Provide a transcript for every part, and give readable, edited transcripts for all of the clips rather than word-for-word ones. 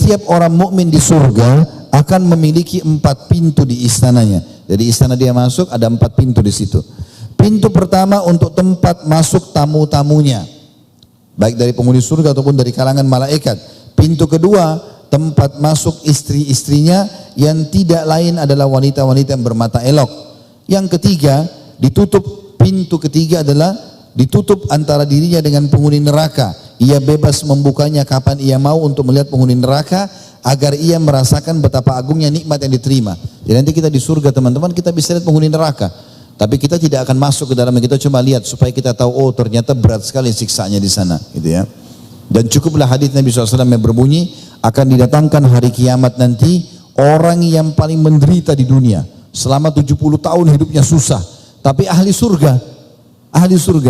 setiap orang mukmin di surga akan memiliki 4 pintu di istananya. Jadi istana dia masuk ada 4 pintu di situ. Pintu pertama untuk tempat masuk tamu-tamunya, baik dari penghuni surga ataupun dari kalangan malaikat. Pintu kedua tempat masuk istri-istrinya yang tidak lain adalah wanita-wanita yang bermata elok. Yang ketiga ditutup, pintu ketiga adalah ditutup antara dirinya dengan penghuni neraka. Ia bebas membukanya kapan ia mau untuk melihat penghuni neraka, agar ia merasakan betapa agungnya nikmat yang diterima. Jadi nanti kita di surga teman-teman, kita bisa lihat penghuni neraka, tapi kita tidak akan masuk ke dalamnya, kita cuma lihat supaya kita tahu, oh ternyata berat sekali siksanya di sana, gitu ya. Dan cukuplah hadis Nabi SAW yang berbunyi, akan didatangkan hari kiamat nanti orang yang paling menderita di dunia, selama 70 tahun hidupnya susah, tapi ahli surga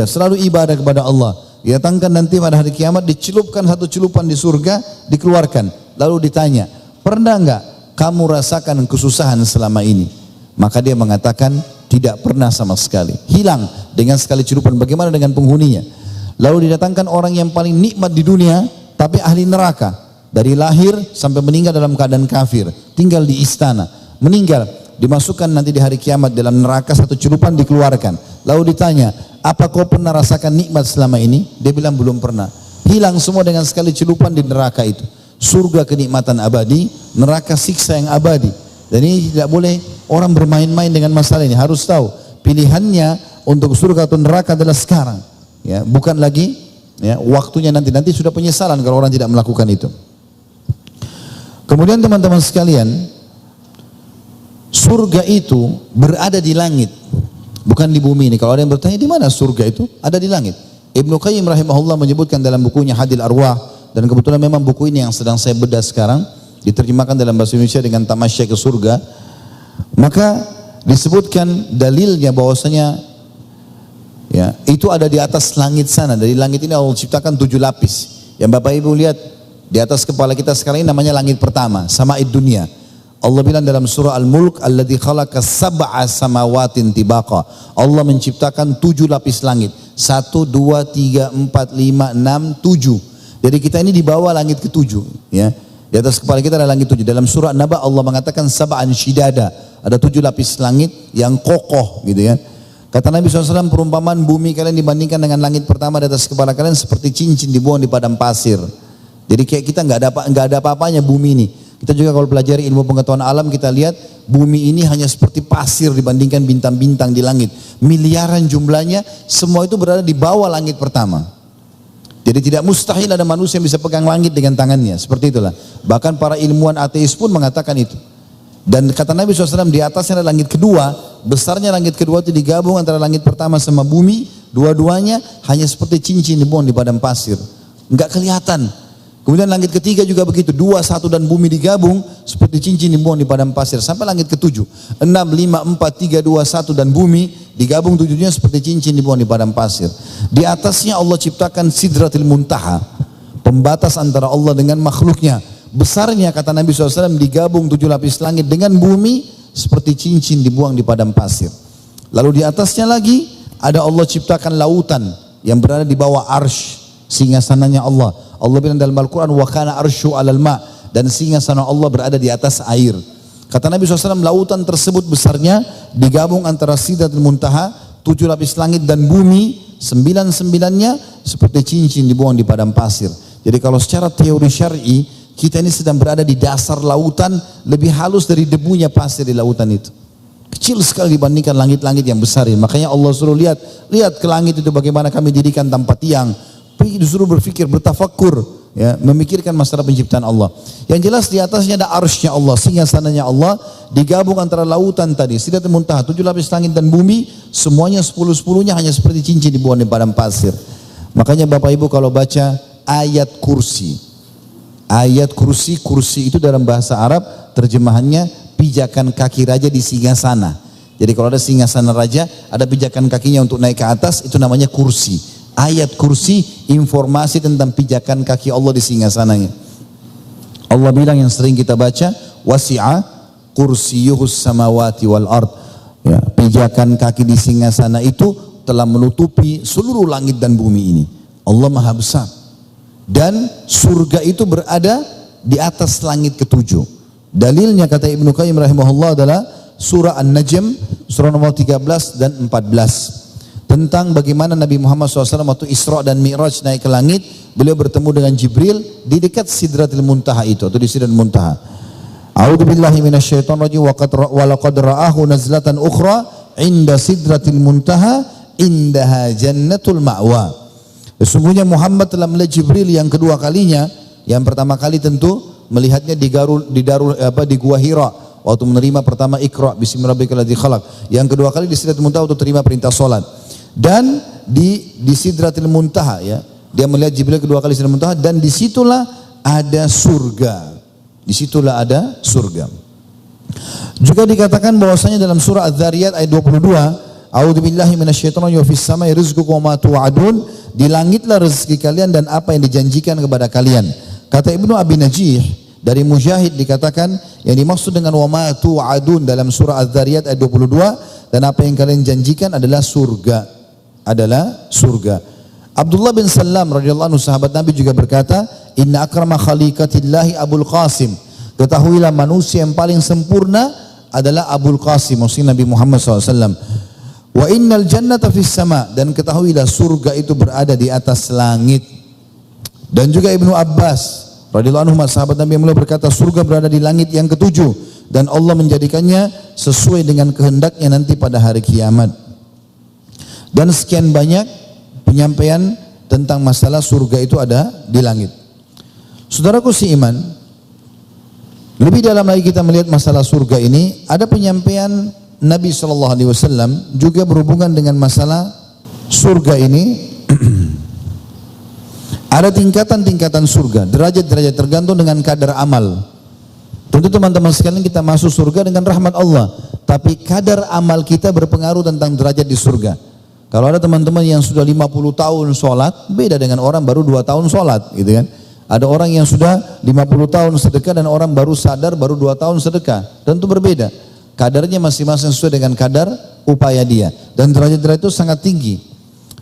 selalu ibadah kepada Allah. Didatangkan nanti pada hari kiamat, dicelupkan satu celupan di surga, dikeluarkan, lalu ditanya, pernah enggak kamu rasakan kesusahan selama ini? Maka dia mengatakan, tidak pernah sama sekali. Hilang dengan sekali celupan. Bagaimana dengan penghuninya? Lalu didatangkan orang yang paling nikmat di dunia, tapi ahli neraka, dari lahir sampai meninggal dalam keadaan kafir, tinggal di istana, meninggal, dimasukkan nanti di hari kiamat dalam neraka, satu celupan dikeluarkan. Lalu ditanya, apa kau pernah rasakan nikmat selama ini? Dia bilang belum pernah. Hilang semua dengan sekali celupan di neraka itu. Surga kenikmatan abadi, neraka siksa yang abadi. Dan ini tidak boleh orang bermain-main dengan masalah ini. Harus tahu pilihannya untuk surga atau neraka adalah sekarang, ya, bukan lagi ya waktunya nanti sudah penyesalan kalau orang tidak melakukan itu. Kemudian teman-teman sekalian, surga itu berada di langit, bukan di bumi ini. Kalau ada yang bertanya di mana surga itu, ada di langit. Ibnu Qayyim rahimahullah menyebutkan dalam bukunya Hadil Arwah, dan kebetulan memang buku ini yang sedang saya bedah sekarang, diterjemahkan dalam bahasa Indonesia dengan Tamasya ke Surga. Maka disebutkan dalilnya bahwasanya ya itu ada di atas langit sana. Dari langit ini Allah ciptakan 7 lapis. Yang Bapak Ibu lihat di atas kepala kita sekarang ini namanya langit pertama, sama'id dunia. Allah bilang dalam surah Al-Mulk, alladzi khalaqa sab'a samawatin tibaqa. Allah menciptakan 7 lapis langit. 1, 2, 3, 4, 5, 6, 7. Jadi kita ini di bawah langit ke-7, ya. Di atas kepala kita ada langit 7. Dalam surah An-Naba Allah mengatakan sab'an shidada. Ada 7 lapis langit yang kokoh, gitu ya. Kata Nabi SAW, perumpamaan bumi kalian dibandingkan dengan langit pertama di atas kepala kalian seperti cincin dibuang di padang pasir. Jadi kayak kita nggak ada apa-apanya bumi ini. Kita juga kalau pelajari ilmu pengetahuan alam, kita lihat bumi ini hanya seperti pasir dibandingkan bintang-bintang di langit. Miliaran jumlahnya, semua itu berada di bawah langit pertama. Jadi tidak mustahil ada manusia yang bisa pegang langit dengan tangannya. Seperti itulah. Bahkan para ilmuwan ateis pun mengatakan itu. Dan kata Nabi SAW, di atasnya ada langit kedua. Besarnya langit kedua itu digabung antara langit pertama sama bumi. Dua-duanya hanya seperti cincin dibuang di padang pasir. Enggak kelihatan. Kemudian langit ketiga juga begitu, 2, 1 dan bumi digabung seperti cincin dibuang di padang pasir. Sampai langit ke-7, 6, 5, 4, 3, 2, 1 dan bumi digabung 7-nya seperti cincin dibuang di padang pasir. Di atasnya Allah ciptakan Sidratil Muntaha, pembatas antara Allah dengan makhluknya. Besarnya kata Nabi SAW digabung 7 lapis langit dengan bumi seperti cincin dibuang di padang pasir. Lalu di atasnya lagi ada Allah ciptakan lautan yang berada di bawah arsy, singgasananya Allah. Allah bilang dalam Al-Quran, wa kana arsyu alal ma, dan singgasana Allah berada di atas air. Kata Nabi SAW, lautan tersebut besarnya digabung antara Sidratul Muntaha, 7 lapis langit dan bumi, 9-9-nya seperti cincin dibuang di padang pasir. Jadi kalau secara teori syar'i, kita ini sedang berada di dasar lautan, lebih halus dari debunya pasir di lautan itu. Kecil sekali dibandingkan langit-langit yang besar ini. Makanya Allah suruh lihat ke langit itu bagaimana kami dirikan tanpa tiang. Disuruh berfikir, bertafakkur, ya, memikirkan masalah penciptaan Allah. Yang jelas di atasnya ada arsy-nya Allah, singgasananya Allah, digabung antara lautan tadi, Sidratul Muntaha, 7 lapis langit dan bumi, semuanya 10-10-nya hanya seperti cincin dibuang di padang pasir. Makanya Bapak Ibu kalau baca ayat kursi, kursi itu dalam bahasa Arab terjemahannya pijakan kaki raja di singgasana. Jadi kalau ada singgasana raja, ada pijakan kakinya untuk naik ke atas, itu namanya kursi. Ayat kursi informasi tentang pijakan kaki Allah di singgasananya. Allah bilang yang sering kita baca, wasi'a kursiyuhus samawati wal ard. Ya, pijakan kaki di singgasana itu telah menutupi seluruh langit dan bumi ini. Allah Maha Besar. Dan surga itu berada di atas langit ketujuh. Dalilnya kata Ibnu Qayyim rahimahullah adalah surah An-Najm, surah nomor 13 dan 14. Tentang bagaimana Nabi Muhammad SAW waktu Isra dan Mi'raj naik ke langit, beliau bertemu dengan Jibril di dekat Sidratul Muntaha itu, atau di Sidratul Muntaha. A'udzu billahi minasyaitonir rajim wa laqad ra'ahu nazlatan ukhra 'inda Sidratil Muntaha indaha jannatul ma'wa. Sesungguhnya Muhammad telah melihat Jibril yang kedua kalinya. Yang pertama kali tentu melihatnya di Gua Hira waktu menerima pertama Iqra bismi rabbikal ladzi khalaq. Yang kedua kali di Sidratul Muntaha untuk terima perintah salat. Dan di Sidratul Muntaha ya, dia melihat Jibril kedua kali Sidratul Muntaha, dan disitulah ada surga. Disitulah ada surga. Juga dikatakan bahwasanya dalam surah Az-Zariyat ayat 22, A'udzu billahi minasyaitonir rajim, fis samai rizqukum wa ma tu'adun, di langitlah rezeki kalian dan apa yang dijanjikan kepada kalian. Kata Ibnu Abi Najih dari Mujahid dikatakan yang dimaksud dengan wa ma tu'adun dalam surah Az-Zariyat ayat 22 dan apa yang kalian janjikan adalah surga. Abdullah bin Salam radhiyallahu anhu sahabat Nabi juga berkata, inna akrama khaliqatillahi Abul Qasim. Ketahuilah manusia yang paling sempurna adalah Abul Qasim, maksudnya Nabi Muhammad SAW. Wa innal jannata fis sama, dan ketahuilah surga itu berada di atas langit. Dan juga Ibnu Abbas radhiyallahu anhu sahabat Nabi yang mulia berkata, surga berada di langit yang ketujuh dan Allah menjadikannya sesuai dengan kehendaknya nanti pada hari kiamat. Dan sekian banyak penyampaian tentang masalah surga itu ada di langit. Saudaraku seiman, lebih dalam lagi kita melihat masalah surga ini, ada penyampaian Nabi SAW juga berhubungan dengan masalah surga ini. Ada tingkatan-tingkatan surga, derajat-derajat tergantung dengan kadar amal. Tentu teman-teman sekalian kita masuk surga dengan rahmat Allah, tapi kadar amal kita berpengaruh tentang derajat di surga. Kalau ada teman-teman yang sudah 50 tahun sholat, beda dengan orang baru 2 tahun sholat, gitu kan. Ada orang yang sudah 50 tahun sedekah dan orang baru sadar baru 2 tahun sedekah. Tentu berbeda. Kadarnya masing-masing sesuai dengan kadar upaya dia. Dan derajat-derajat itu sangat tinggi.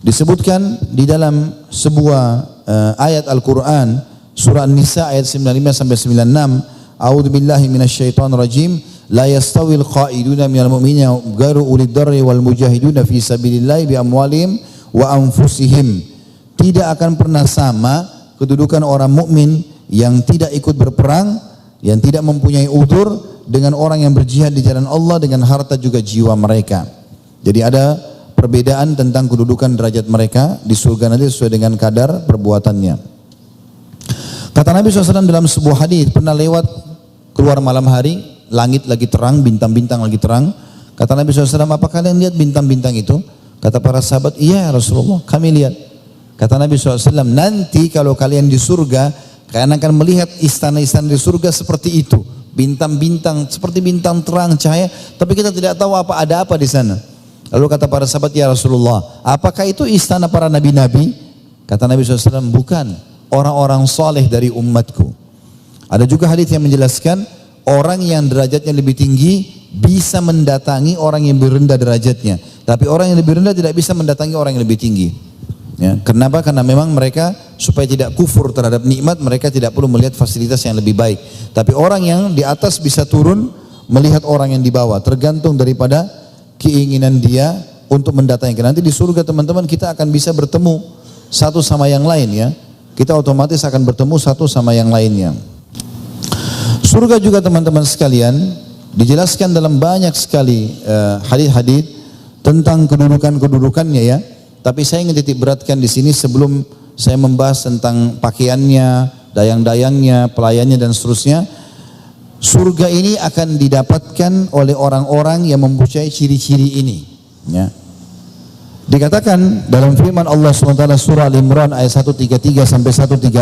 Disebutkan di dalam sebuah ayat Al-Quran, surah An-Nisa ayat 95 sampai 96, A'udzu billahi minasyaitonir rajim. La yastawil qa'iduna minal mu'minina ghairu ulid darri wal mujahiduna fi sabilillahi bi amwalihim wa anfusihim. Tidak akan pernah sama kedudukan orang mukmin yang tidak ikut berperang, yang tidak mempunyai udzur, dengan orang yang berjihad di jalan Allah dengan harta juga jiwa mereka. Jadi ada perbedaan tentang kedudukan derajat mereka di surga nanti sesuai dengan kadar perbuatannya. Kata Nabi SAW dalam sebuah hadis, pernah lewat keluar malam hari, langit lagi terang, bintang-bintang lagi terang. Kata Nabi SAW, apa kalian lihat bintang-bintang itu? Kata para sahabat, iya Rasulullah, kami lihat. Kata Nabi SAW, nanti kalau kalian di surga, kalian akan melihat istana-istana di surga seperti itu. Bintang-bintang, seperti bintang terang, cahaya, tapi kita tidak tahu ada apa di sana. Lalu kata para sahabat, ya Rasulullah, apakah itu istana para nabi-nabi? Kata Nabi SAW, bukan, orang-orang soleh dari umatku. Ada juga hadis yang menjelaskan, orang yang derajatnya lebih tinggi bisa mendatangi orang yang lebih rendah derajatnya. Tapi orang yang lebih rendah tidak bisa mendatangi orang yang lebih tinggi. Ya, kenapa? Karena memang mereka supaya tidak kufur terhadap nikmat, mereka tidak perlu melihat fasilitas yang lebih baik. Tapi orang yang di atas bisa turun melihat orang yang di bawah, tergantung daripada keinginan dia untuk mendatangi. Nanti di surga teman-teman kita akan bisa bertemu satu sama yang lain ya. Kita otomatis akan bertemu satu sama yang lainnya. Surga juga teman-teman sekalian dijelaskan dalam banyak sekali hadis-hadis tentang kedudukan-kedudukannya ya. Tapi saya ingin titik beratkan di sini sebelum saya membahas tentang pakaiannya, dayang-dayangnya, pelayannya dan seterusnya. Surga ini akan didapatkan oleh orang-orang yang mempunyai ciri-ciri ini. Ya. Dikatakan dalam firman Allah SWT surah Al-Imran ayat 133 sampai 136.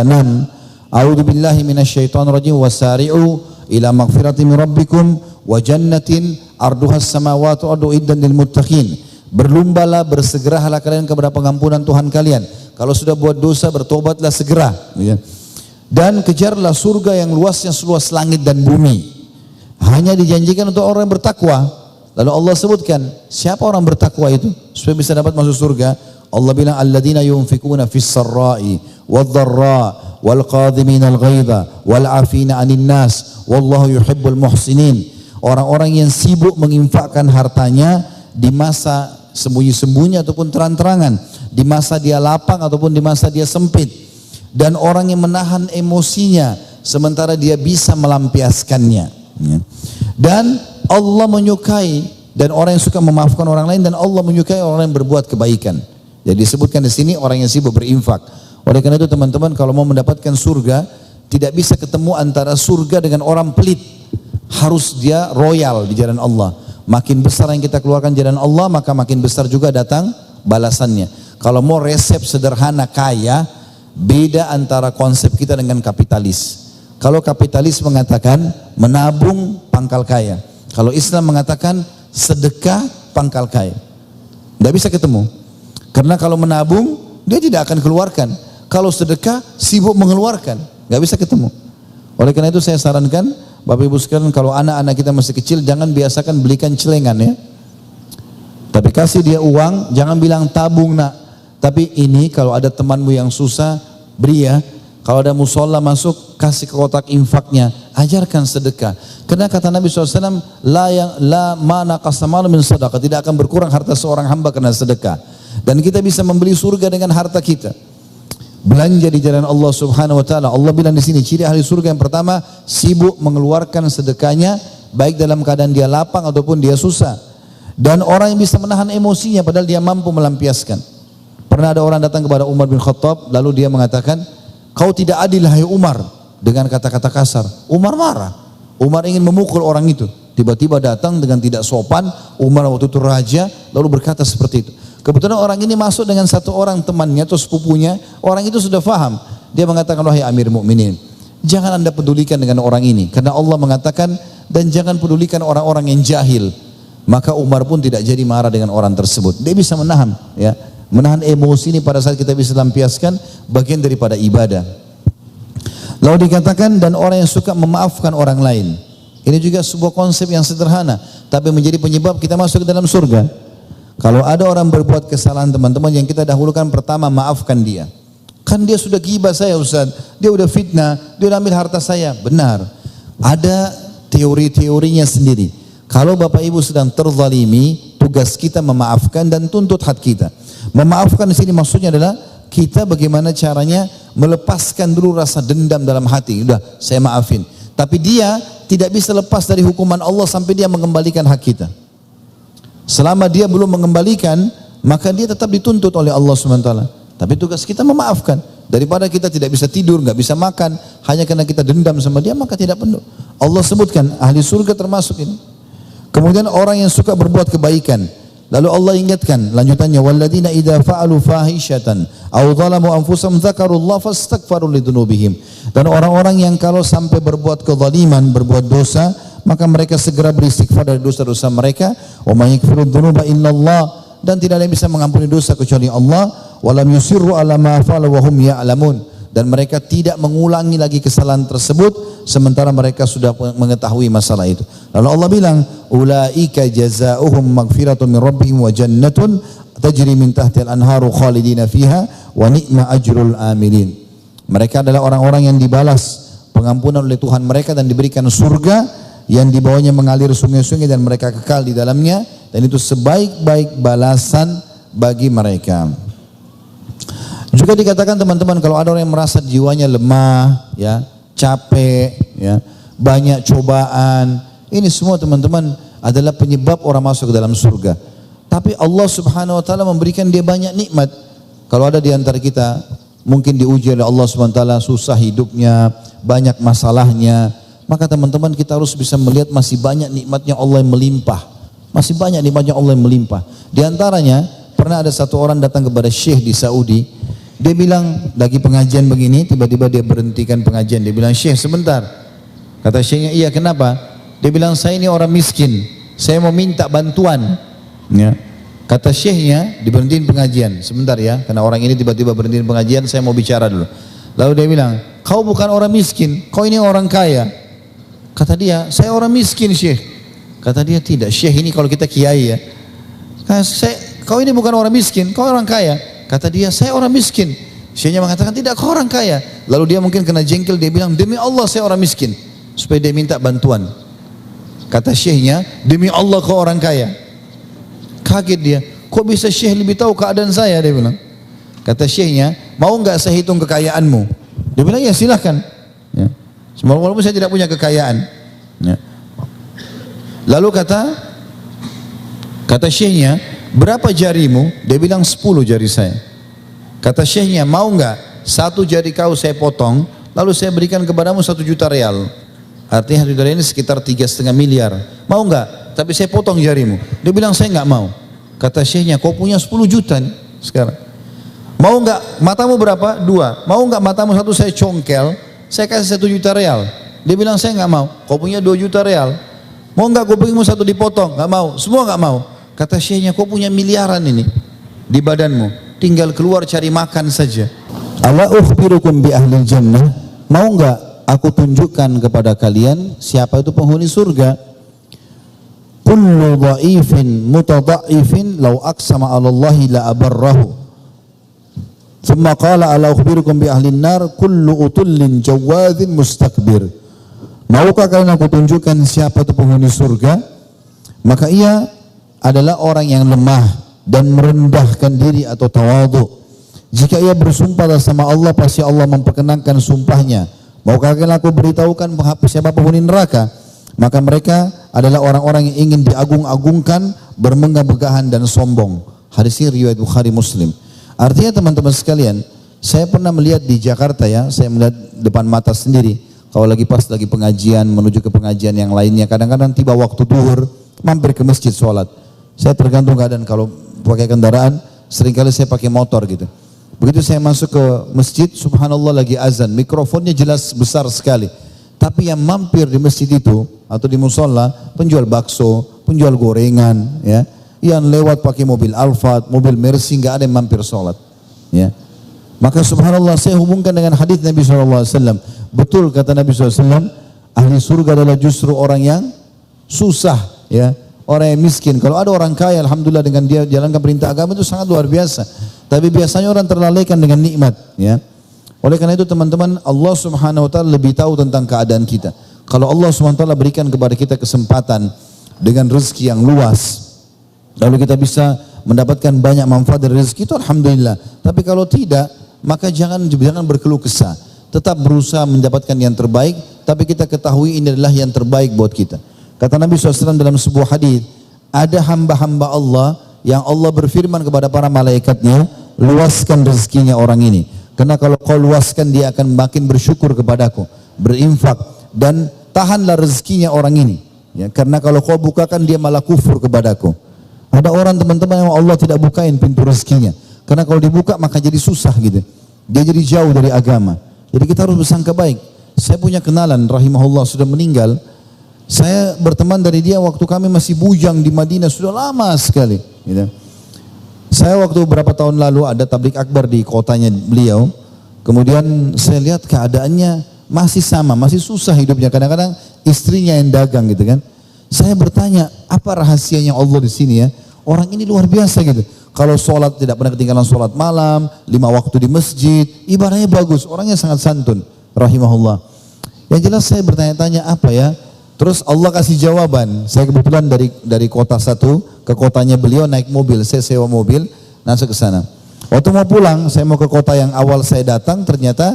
A'udzu billahi minasyaitonir rajim wasari'u ila magfiratin min rabbikum wa jannatin arduhas samawati wal ardu iddan lil muttaqin. Berlombalah, bersegeralah kalian kepada pengampunan Tuhan kalian. Kalau sudah buat dosa bertobatlah segera. Dan kejarlah surga yang luasnya seluas langit dan bumi. Hanya dijanjikan untuk orang yang bertakwa. Lalu Allah sebutkan siapa orang bertakwa itu supaya bisa dapat masuk surga. Allah bilang alladzina yunfikuna fis sarra'i wadh-dharra wal qadhiminal ghaidha wal 'afina 'anil nas wallahu yuhibbul muhsinin. Orang-orang yang sibuk menginfakkan hartanya di masa sembunyi-sembunyi ataupun terang-terangan, di masa dia lapang ataupun di masa dia sempit, dan orang yang menahan emosinya sementara dia bisa melampiaskannya. Dan Allah menyukai, dan orang yang suka memaafkan orang lain, dan Allah menyukai orang yang berbuat kebaikan. Jadi disebutkan di sini orang yang sibuk berinfak. Oleh karena itu teman-teman, kalau mau mendapatkan surga, tidak bisa ketemu antara surga dengan orang pelit. Harus dia royal di jalan Allah. Makin besar yang kita keluarkan jalan Allah, maka makin besar juga datang balasannya. Kalau mau resep sederhana kaya, beda antara konsep kita dengan kapitalis. Kalau kapitalis mengatakan menabung pangkal kaya. Kalau Islam mengatakan sedekah pangkal kaya. Tidak bisa ketemu. Karena kalau menabung, dia tidak akan keluarkan. Kalau sedekah, sibuk mengeluarkan. Tidak bisa ketemu. Oleh karena itu saya sarankan, Bapak Ibu sekalian, kalau anak-anak kita masih kecil, jangan biasakan belikan celengan ya. Tapi kasih dia uang, jangan bilang tabung nak. Tapi ini kalau ada temanmu yang susah, beri ya. Kalau ada musola masuk, kasih ke kotak infaknya, ajarkan sedekah. Karena kata Nabi SAW, la mana qasamalu min sedekah, tidak akan berkurang harta seorang hamba karena sedekah. Dan kita bisa membeli surga dengan harta kita. Belanja di jalan Allah Subhanahu wa taala. Allah bilang di sini ciri ahli surga yang pertama, sibuk mengeluarkan sedekahnya baik dalam keadaan dia lapang ataupun dia susah. Dan orang yang bisa menahan emosinya padahal dia mampu melampiaskan. Pernah ada orang datang kepada Umar bin Khattab, lalu dia mengatakan, "Kau tidak adil hai Umar," dengan kata-kata kasar. Umar marah. Umar ingin memukul orang itu. Tiba-tiba datang dengan tidak sopan, Umar waktu itu raja, lalu berkata seperti itu. Kebetulan orang ini masuk dengan satu orang temannya atau sepupunya, orang itu sudah faham. Dia mengatakan, wahai Amir Mukminin, jangan anda pedulikan dengan orang ini, karena Allah mengatakan, dan jangan pedulikan orang-orang yang jahil. Maka Umar pun tidak jadi marah dengan orang tersebut. Dia bisa menahan, ya, menahan emosi ini pada saat kita bisa lampiaskan, bagian daripada ibadah. Lalu dikatakan, dan orang yang suka memaafkan orang lain. Ini juga sebuah konsep yang sederhana, tapi menjadi penyebab kita masuk ke dalam surga. Kalau ada orang berbuat kesalahan teman-teman, yang kita dahulukan pertama, maafkan dia. Kan dia sudah ghibah saya Ustaz, dia udah fitnah, dia udah ambil harta saya. Benar, ada teori-teorinya sendiri. Kalau Bapak Ibu sedang terzalimi, tugas kita memaafkan dan tuntut hak kita. Memaafkan di sini maksudnya adalah kita bagaimana caranya melepaskan dulu rasa dendam dalam hati. Udah, saya maafin. Tapi dia tidak bisa lepas dari hukuman Allah sampai dia mengembalikan hak kita. Selama dia belum mengembalikan, maka dia tetap dituntut oleh Allah SWT. Tapi tugas kita memaafkan. Daripada kita tidak bisa tidur, nggak bisa makan, hanya karena kita dendam sama dia, maka tidak perlu. Allah sebutkan ahli surga termasuk ini. Kemudian orang yang suka berbuat kebaikan. Lalu Allah ingatkan lanjutannya, walladzina idza fa'alu fahishatan aw zalamu anfusahum dzakarullaha fastaghfaru lidzunubihim. Dan orang-orang yang kalau sampai berbuat kezaliman, berbuat dosa, maka mereka segera beristighfar dari dosa-dosa mereka. Wa may yaghfiru dzunuba illallah, dan tidak ada yang bisa mengampuni dosa kecuali Allah. Wa lam yusirru ala ma fa'alu wa hum ya'lamun, dan mereka tidak mengulangi lagi kesalahan tersebut sementara mereka sudah mengetahui masalah itu. Lalu Allah bilang, ulaika jazaohum maghfiratun min rabbihim wa jannatun tajri min tahtiha al-anharu khalidina fiha wa ni'ma ajrul amilin. Mereka adalah orang-orang yang dibalas pengampunan oleh Tuhan mereka dan diberikan surga yang di bawahnya mengalir sungai-sungai dan mereka kekal di dalamnya, dan itu sebaik-baik balasan bagi mereka. Juga dikatakan teman-teman, kalau ada orang yang merasa jiwanya lemah, ya, capek, ya, banyak cobaan, ini semua teman-teman adalah penyebab orang masuk ke dalam surga. Tapi Allah Subhanahu wa taala memberikan dia banyak nikmat. Kalau ada di antara kita mungkin diuji oleh Allah Subhanahu wa taala, susah hidupnya, banyak masalahnya, maka teman-teman kita harus bisa melihat masih banyak nikmatnya Allah yang melimpah. Masih banyak nikmatnya Allah yang melimpah. Di antaranya, pernah ada satu orang datang kepada Syekh di Saudi. Dia bilang, lagi pengajian begini, tiba-tiba dia berhentikan pengajian. Dia bilang, Syekh sebentar. Kata Syekhnya, iya kenapa? Dia bilang, saya ini orang miskin, saya mau minta bantuan. Ya. Kata Syekhnya, diberhentiin pengajian. Sebentar ya, karena orang ini tiba-tiba berhentiin pengajian, saya mau bicara dulu. Lalu dia bilang, kau bukan orang miskin, kau ini orang kaya. Kata dia, saya orang miskin Syekh. Kata dia, tidak Syekh, ini kalau kita kiai ya. Kau ini bukan orang miskin, kau orang kaya. Kata dia, saya orang miskin. Syekhnya mengatakan tidak, kau orang kaya. Lalu dia mungkin kena jengkel, dia bilang demi Allah saya orang miskin, supaya dia minta bantuan. Kata syekhnya, demi Allah kau orang kaya. Kaget dia, kok bisa syekh lebih tahu keadaan saya, dia bilang. Kata syekhnya, mau nggak saya hitung kekayaanmu? Dia bilang ya silahkan. Ya. Walaupun saya tidak punya kekayaan. Ya. Lalu kata syekhnya, berapa jarimu? Dia bilang 10 jari saya. Kata syekhnya, mau nggak 1 jari kau saya potong, lalu saya berikan kepadamu 1 juta real. Artinya 1 juta real ini sekitar 3,5 miliar. Mau nggak? Tapi saya potong jarimu. Dia bilang saya nggak mau. Kata syekhnya, kau punya 10 juta nih sekarang. Mau nggak matamu berapa? 2. Mau nggak matamu 1 saya congkel, saya kasih 1 juta real. Dia bilang saya nggak mau. Kau punya 2 juta real. Mau nggak kupingmu 1 dipotong? Nggak mau. Semua nggak mau. Kata syekhnya, kau punya miliaran ini di badanmu. Tinggal keluar cari makan saja. Ala ukhbirukum bi ahlil jannah. Mau enggak aku tunjukkan kepada kalian siapa itu penghuni surga? Kullu dha'ifin mutadha'ifin law aqsama 'ala Allah la abarrahu. Thumma qala ala ukhbirukum bi ahlin nar kullu utullin jawadzin mustakbir. Maukah kalian aku tunjukkan siapa itu penghuni surga? Maka ia adalah orang yang lemah dan merendahkan diri atau tawadhu. Jika ia bersumpah sama Allah, pasti Allah memperkenankan sumpahnya. Maukah kalian aku beritahukan siapa penghuni neraka? Maka mereka adalah orang-orang yang ingin diagung-agungkan, bermegah-megahan dan sombong. Hadis ini riwayat Bukhari Muslim. Artinya teman-teman sekalian, saya pernah melihat di Jakarta ya, saya melihat depan mata sendiri. Kalau lagi pengajian, menuju ke pengajian yang lainnya, kadang-kadang tiba waktu duhur, mampir ke masjid sholat. Saya tergantung keadaan, kalau pakai kendaraan, seringkali saya pakai motor gitu. Begitu saya masuk ke masjid, subhanallah lagi azan, mikrofonnya jelas besar sekali. Tapi yang mampir di masjid itu, atau di musola, penjual bakso, penjual gorengan, ya, yang lewat pakai mobil Alphard, mobil Mercy, nggak ada yang mampir sholat. Ya. Maka subhanallah saya hubungkan dengan hadis Nabi SAW. Betul kata Nabi SAW, ahli surga adalah justru orang yang susah, ya. Orang yang miskin. Kalau ada orang kaya, alhamdulillah dengan dia jalankan perintah agama itu sangat luar biasa. Tapi biasanya orang terlalaikan dengan nikmat. Ya. Oleh karena itu teman-teman, Allah Subhanahu Wa Taala lebih tahu tentang keadaan kita. Kalau Allah Subhanahu Wa Taala berikan kepada kita kesempatan dengan rezeki yang luas, lalu kita bisa mendapatkan banyak manfaat dari rezeki itu, alhamdulillah. Tapi kalau tidak, maka jangan berkeluh kesah. Tetap berusaha mendapatkan yang terbaik. Tapi kita ketahui ini adalah yang terbaik buat kita. Kata Nabi SAW dalam sebuah hadis, ada hamba-hamba Allah yang Allah berfirman kepada para malaikatnya, luaskan rezekinya orang ini. Karena kalau kau luaskan, dia akan makin bersyukur kepadaku, berinfak, dan tahanlah rezekinya orang ini. Ya, karena kalau kau bukakan, dia malah kufur kepadaku. Ada orang teman-teman yang Allah tidak bukain pintu rezekinya. Karena kalau dibuka maka jadi susah gitu. Dia jadi jauh dari agama. Jadi kita harus bersangka baik. Saya punya kenalan, rahimahullah, sudah meninggal. Saya berteman dari dia waktu kami masih bujang di Madinah, sudah lama sekali. Gitu. Saya waktu beberapa tahun lalu ada tablik akbar di kotanya beliau. Kemudian saya lihat keadaannya masih sama, masih susah hidupnya. Kadang-kadang istrinya yang dagang gitu kan. Saya bertanya, apa rahasianya Allah di sini ya? Orang ini luar biasa gitu. Kalau sholat tidak pernah ketinggalan sholat malam, 5 waktu di masjid, ibadahnya bagus, orangnya sangat santun, rahimahullah. Yang jelas saya bertanya-tanya apa ya? Terus Allah kasih jawaban. Saya kebetulan dari kota satu ke kotanya beliau naik mobil. Saya sewa mobil, masuk ke sana. Waktu mau pulang, saya mau ke kota yang awal saya datang. Ternyata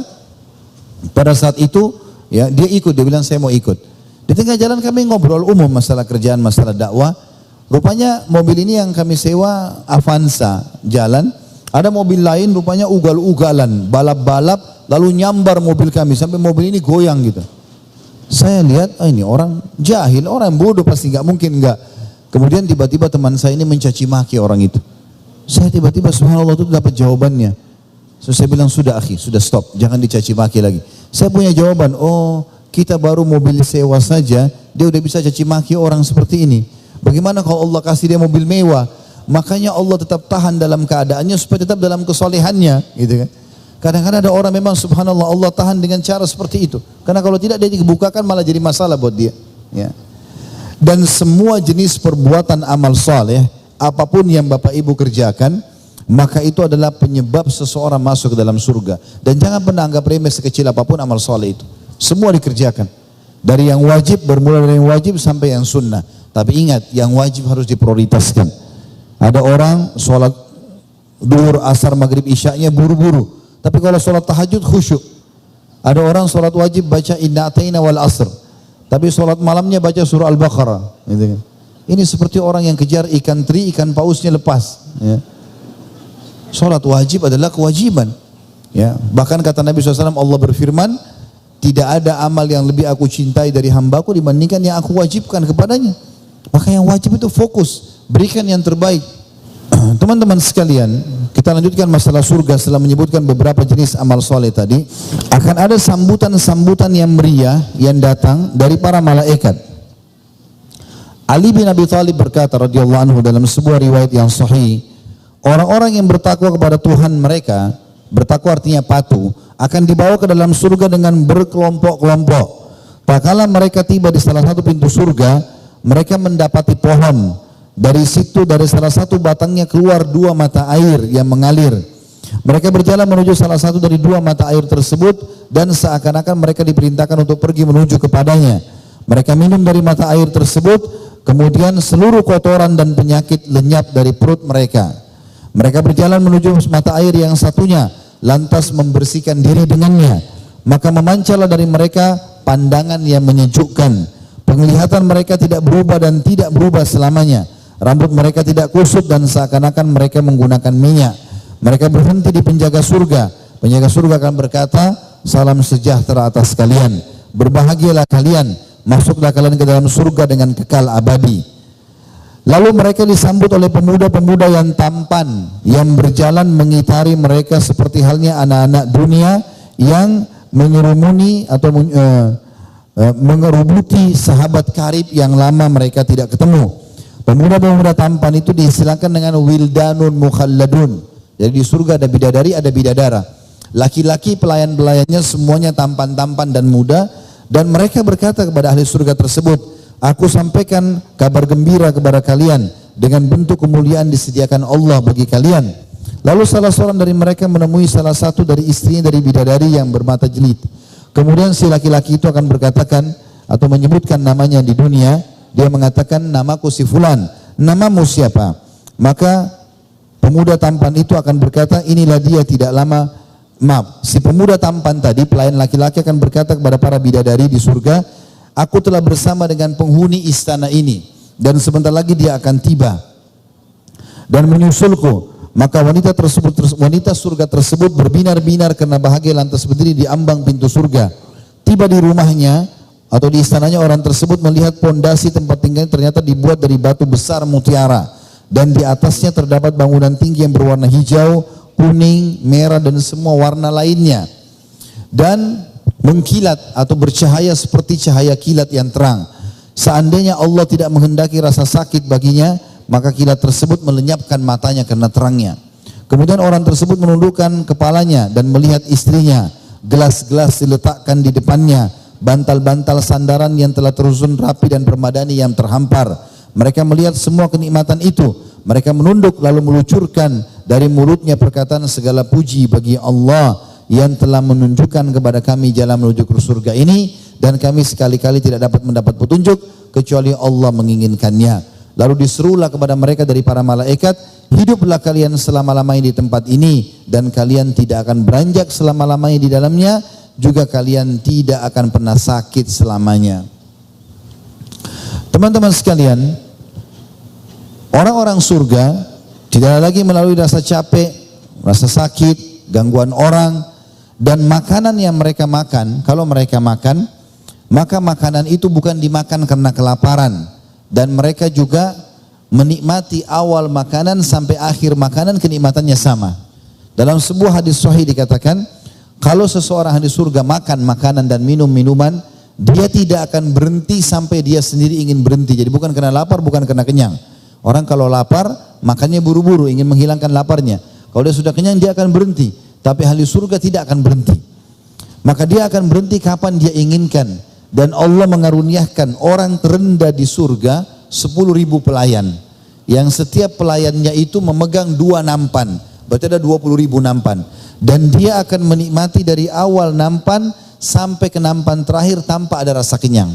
pada saat itu, ya dia ikut. Dia bilang saya mau ikut. Di tengah jalan kami ngobrol umum masalah kerjaan, masalah dakwah. Rupanya mobil ini yang kami sewa Avanza jalan. Ada mobil lain rupanya ugal-ugalan, balap-balap, lalu nyambar mobil kami sampai mobil ini goyang gitu. Saya lihat, ini orang jahil, orang bodoh pasti, nggak mungkin nggak. Kemudian tiba-tiba teman saya ini mencaci maki orang itu. Saya tiba-tiba subhanallah itu dapat jawabannya. So, saya bilang sudah akhi, sudah stop, jangan dicaci maki lagi. Saya punya jawaban, oh kita baru mobil sewa saja, dia udah bisa caci maki orang seperti ini. Bagaimana kalau Allah kasih dia mobil mewah? Makanya Allah tetap tahan dalam keadaannya supaya tetap dalam kesolehannya, gitu kan. Kadang-kadang ada orang memang subhanallah Allah tahan dengan cara seperti itu. Karena kalau tidak dia dibukakan malah jadi masalah buat dia. Ya. Dan semua jenis perbuatan amal saleh, apapun yang Bapak Ibu kerjakan, maka itu adalah penyebab seseorang masuk ke dalam surga. Dan jangan pernah anggap remeh sekecil apapun amal soleh itu. Semua dikerjakan. Dari yang wajib, bermula dari yang wajib sampai yang sunnah. Tapi ingat, yang wajib harus diprioritaskan. Ada orang sholat duhur, asar, maghrib, isya'nya buru-buru. Tapi kalau sholat tahajud khusyuk. Ada orang sholat wajib baca inna ataina wal asr. Tapi sholat malamnya baca surah Al-Baqarah. Gitu kan. Ini seperti orang yang kejar ikan teri, ikan pausnya lepas. Ya. Sholat wajib adalah kewajiban. Ya. Bahkan kata Nabi SAW, Allah berfirman, tidak ada amal yang lebih aku cintai dari hambaku dibandingkan yang aku wajibkan kepadanya. Maka yang wajib itu fokus, berikan yang terbaik. Teman-teman sekalian, kita lanjutkan masalah surga setelah menyebutkan beberapa jenis amal soleh tadi. Akan ada sambutan-sambutan yang meriah yang datang dari para malaikat. Ali bin Abi Thalib berkata radhiyallahu anhu dalam sebuah riwayat yang sahih, orang-orang yang bertakwa kepada Tuhan mereka, bertakwa artinya patuh, akan dibawa ke dalam surga dengan berkelompok-kelompok. Tak kala mereka tiba di salah satu pintu surga, mereka mendapati pohon. Dari situ, dari salah satu batangnya keluar dua mata air yang mengalir. Mereka berjalan menuju salah satu dari dua mata air tersebut dan seakan-akan mereka diperintahkan untuk pergi menuju kepadanya. Mereka minum dari mata air tersebut, kemudian seluruh kotoran dan penyakit lenyap dari perut mereka. Mereka berjalan menuju mata air yang satunya, lantas membersihkan diri dengannya. Maka memancarlah dari mereka pandangan yang menyejukkan. Penglihatan mereka tidak berubah dan tidak berubah selamanya. Rambut mereka tidak kusut dan seakan-akan mereka menggunakan minyak. Mereka berhenti di penjaga surga. Penjaga surga akan berkata, salam sejahtera atas kalian. Berbahagialah kalian. Masuklah kalian ke dalam surga dengan kekal abadi. Lalu mereka disambut oleh pemuda-pemuda yang tampan, yang berjalan mengitari mereka seperti halnya anak-anak dunia yang menyerumuni atau mengerubuti sahabat karib yang lama mereka tidak ketemu. Pemuda-pemuda tampan itu diistilahkan dengan wildanun mukhalladun. Jadi di surga ada bidadari, ada bidadara. Laki-laki pelayan-pelayannya semuanya tampan-tampan dan muda. Dan mereka berkata kepada ahli surga tersebut, aku sampaikan kabar gembira kepada kalian dengan bentuk kemuliaan disediakan Allah bagi kalian. Lalu salah seorang dari mereka menemui salah satu dari istrinya dari bidadari yang bermata jelid. Kemudian si laki-laki itu akan berkatakan atau menyebutkan namanya di dunia. Dia mengatakan, namaku si fulan, namamu siapa? Maka pemuda tampan itu akan berkata, inilah dia tidak lama. Maaf, si pemuda tampan tadi, pelayan laki-laki akan berkata kepada para bidadari di surga, aku telah bersama dengan penghuni istana ini dan sebentar lagi dia akan tiba dan menyusulku. Maka wanita surga tersebut berbinar-binar karena bahagia lantas berdiri di ambang pintu surga. Tiba di rumahnya atau di istananya, orang tersebut melihat pondasi tempat tinggalnya ternyata dibuat dari batu besar mutiara dan di atasnya terdapat bangunan tinggi yang berwarna hijau, kuning, merah dan semua warna lainnya dan mengkilat atau bercahaya seperti cahaya kilat yang terang. Seandainya Allah tidak menghendaki rasa sakit baginya, maka kilat tersebut melenyapkan matanya karena terangnya. Kemudian orang tersebut menundukkan kepalanya dan melihat istrinya. Gelas-gelas diletakkan di depannya, bantal-bantal sandaran yang telah tersusun rapi dan permadani yang terhampar. Mereka melihat semua kenikmatan itu. Mereka menunduk lalu melucurkan dari mulutnya perkataan, segala puji bagi Allah yang telah menunjukkan kepada kami jalan menuju ke surga ini, dan kami sekali-kali tidak dapat mendapat petunjuk kecuali Allah menginginkannya. Lalu diserulah kepada mereka dari para malaikat, hiduplah kalian selama-lamanya di tempat ini dan kalian tidak akan beranjak selama-lamanya di dalamnya, juga kalian tidak akan pernah sakit selamanya. Teman-teman sekalian, orang-orang surga tidak lagi melalui rasa capek, rasa sakit, gangguan orang, dan makanan yang mereka makan, kalau mereka makan, maka makanan itu bukan dimakan karena kelaparan, dan mereka juga menikmati awal makanan sampai akhir makanan kenikmatannya sama. Dalam sebuah hadis sahih dikatakan, kalau seseorang di surga makan makanan dan minum minuman, dia tidak akan berhenti sampai dia sendiri ingin berhenti. Jadi bukan karena lapar, bukan karena kenyang. Orang kalau lapar, makannya buru-buru, ingin menghilangkan laparnya. Kalau dia sudah kenyang, dia akan berhenti. Tapi ahli surga tidak akan berhenti. Maka dia akan berhenti kapan dia inginkan. Dan Allah mengaruniakan orang terendah di surga 10.000 pelayan. Yang setiap pelayannya itu memegang 2 nampan. berarti ada 20.000 nampan. Dan dia akan menikmati dari awal nampan sampai ke nampan terakhir tanpa ada rasa kenyang.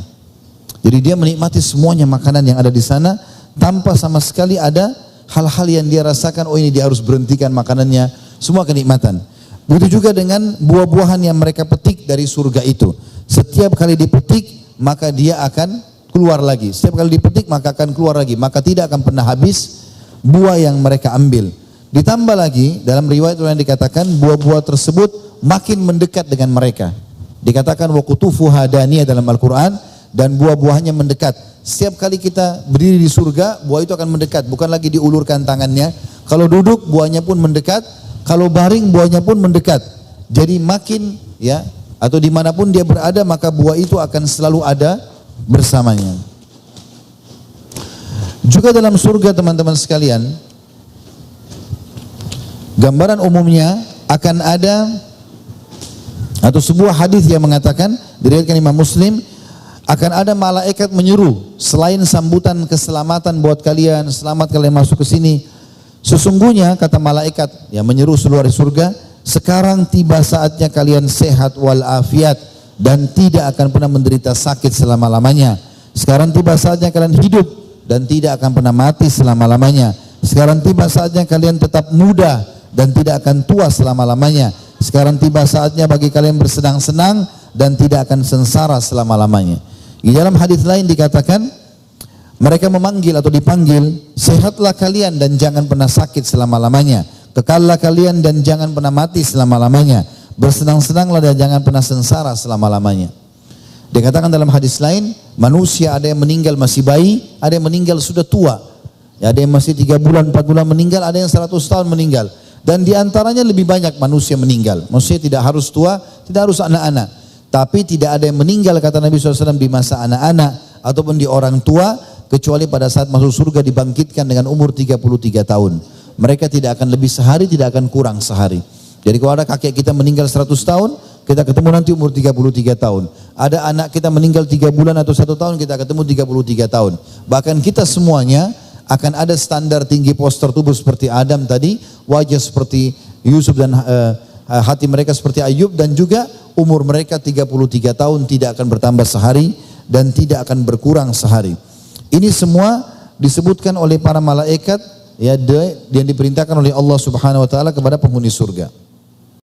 Jadi dia menikmati semuanya makanan yang ada di sana tanpa sama sekali ada hal-hal yang dia rasakan, oh ini dia harus berhentikan makanannya, semua kenikmatan. Begitu juga dengan buah-buahan yang mereka petik dari surga itu. Setiap kali dipetik maka dia akan keluar lagi. Setiap kali dipetik maka akan keluar lagi. Maka tidak akan pernah habis buah yang mereka ambil. Ditambah lagi dalam riwayat yang dikatakan buah-buah tersebut makin mendekat dengan mereka. Dikatakan wa qutufuha daniyah dalam Al-Quran, dan buah-buahnya mendekat. Setiap kali kita berdiri di surga, buah itu akan mendekat, bukan lagi diulurkan tangannya. Kalau duduk buahnya pun mendekat, kalau baring buahnya pun mendekat. Jadi makin ya, atau dimanapun dia berada maka buah itu akan selalu ada bersamanya. Juga dalam surga teman-teman sekalian, gambaran umumnya akan ada atau sebuah hadis yang mengatakan, diriwayatkan Imam Muslim, akan ada malaikat menyeru selain sambutan keselamatan buat kalian, selamat kalian masuk ke sini. Sesungguhnya kata malaikat yang menyeru seluruh surga, sekarang tiba saatnya kalian sehat walafiat dan tidak akan pernah menderita sakit selama-lamanya. Sekarang tiba saatnya kalian hidup dan tidak akan pernah mati selama-lamanya. Sekarang tiba saatnya kalian tetap muda dan tidak akan tua selama-lamanya. Sekarang tiba saatnya bagi kalian bersenang-senang dan tidak akan sengsara selama-lamanya. Di dalam hadis lain dikatakan, mereka memanggil atau dipanggil, sehatlah kalian dan jangan pernah sakit selama-lamanya. Kekallah kalian dan jangan pernah mati selama-lamanya. Bersenang-senanglah dan jangan pernah sengsara selama-lamanya. Dikatakan dalam hadis lain, manusia ada yang meninggal masih bayi, ada yang meninggal sudah tua. Ya, ada yang masih 3 bulan, 4 bulan meninggal, ada yang 100 tahun meninggal. Dan diantaranya lebih banyak manusia meninggal. Manusia tidak harus tua, tidak harus anak-anak. Tapi tidak ada yang meninggal kata Nabi SAW di masa anak-anak ataupun di orang tua, kecuali pada saat masuk surga dibangkitkan dengan umur 33 tahun. Mereka tidak akan lebih sehari, tidak akan kurang sehari. Jadi kalau ada kakek kita meninggal 100 tahun, kita ketemu nanti umur 33 tahun. Ada anak kita meninggal 3 bulan atau 1 tahun, kita ketemu 33 tahun. Bahkan kita semuanya akan ada standar tinggi postur tubuh seperti Adam tadi, wajah seperti Yusuf dan hati mereka seperti Ayub, dan juga umur mereka 33 tahun tidak akan bertambah sehari dan tidak akan berkurang sehari. Ini semua disebutkan oleh para malaikat ya, yang diperintahkan oleh Allah Subhanahu wa taala kepada penghuni surga.